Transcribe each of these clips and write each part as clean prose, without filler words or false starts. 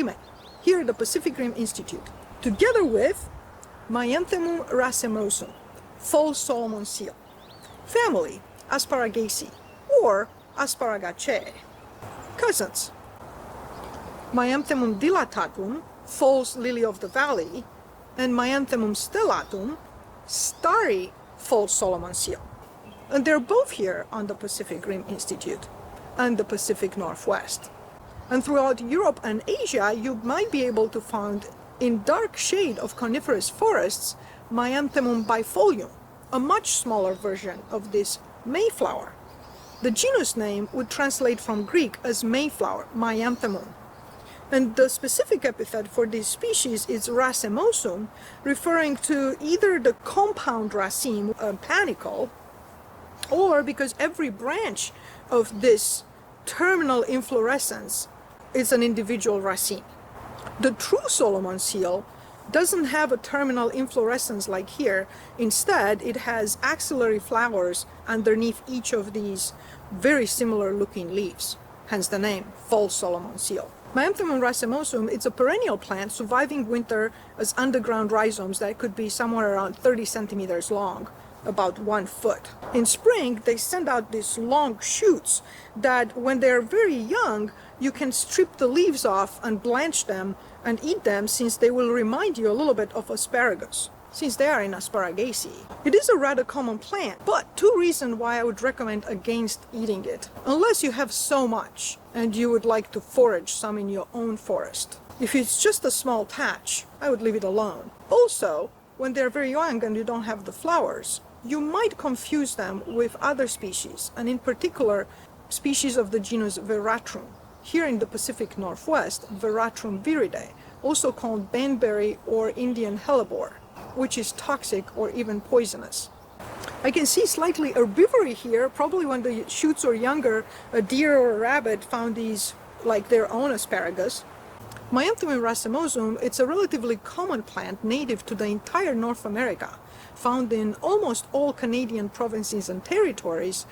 Willie May, here at the Pacific Rim Institute, together with Maianthemum racemosum, false Solomon seal, family Asparagaceae or Asparagaceae, cousins Maianthemum dilatatum, false lily of the valley, and Maianthemum stellatum, starry false Solomon seal. And they're both here on the Pacific Rim Institute and the Pacific Northwest. And throughout Europe and Asia, you might be able to find in dark shade of coniferous forests Maianthemum bifolium, a much smaller version of this mayflower. The genus name would translate from Greek as mayflower, Maianthemum. And the specific epithet for this species is racemosum, referring to either the compound raceme, a panicle, or because every branch of this terminal inflorescence is an individual raceme. The true Solomon seal doesn't have a terminal inflorescence like here. Instead, it has axillary flowers underneath each of these very similar looking leaves, hence the name false Solomon seal. Maianthemum racemosum, it's a perennial plant surviving winter as underground rhizomes that could be somewhere around 30 centimeters long, about 1 foot. In spring, they send out these long shoots that when they're very young, you can strip the leaves off and blanch them and eat them, since they will remind you a little bit of asparagus, since they are in Asparagaceae. It is a rather common plant, but 2 reasons why I would recommend against eating it, unless you have so much and you would like to forage some in your own forest. If it's just a small patch, I would leave it alone. Also, when they're very young and you don't have the flowers, you might confuse them with other species, and in particular, species of the genus Veratrum. Here in the Pacific Northwest, Veratrum viridae, also called banberry or Indian hellebore, which is toxic or even poisonous. I can see slightly herbivory here. Probably when the shoots were younger, a deer or a rabbit found these like their own asparagus. Maianthemum racemosum, it's a relatively common plant native to the entire North America, found in almost all Canadian provinces and territories,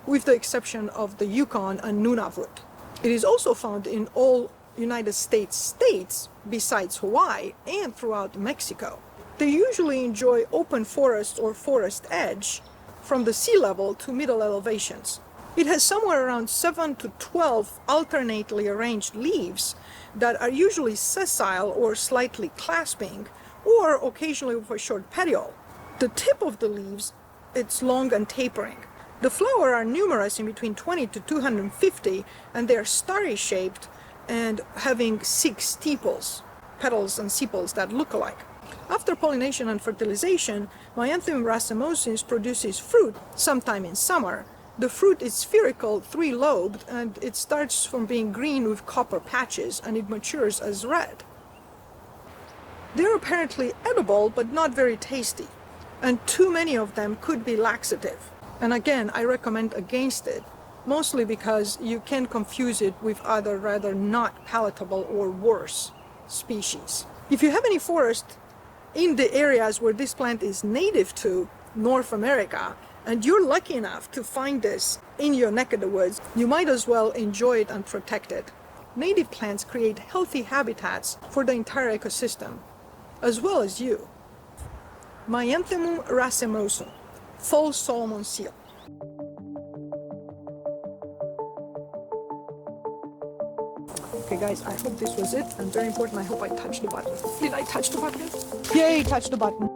with the exception of the Yukon and Nunavut. It is also found in all United States besides Hawaii and throughout Mexico. They usually enjoy open forest or forest edge from the sea level to middle elevations. It has somewhere around 7 to 12 alternately arranged leaves that are usually sessile or slightly clasping, or occasionally with a short petiole. The tip of the leaves, it's long and tapering. The flowers are numerous, in between 20 to 250, and they are starry shaped and having 6 sepals, petals and sepals that look alike. After pollination and fertilization, Maianthemum racemosum produces fruit sometime in summer. The fruit is spherical, 3-lobed, and it starts from being green with copper patches, and it matures as red. They're apparently edible, but not very tasty, and too many of them could be laxative. And again, I recommend against it, mostly because you can confuse it with other rather not palatable or worse species. If you have any forest in the areas where this plant is native to North America, and you're lucky enough to find this in your neck of the woods, you might as well enjoy it and protect it. Native plants create healthy habitats for the entire ecosystem, as well as you. Maianthemum racemosum, false Solomon seal. Okay guys, I hope this was it, and very important, I hope I touched the button. Did I touch the button? Yay, touch the button.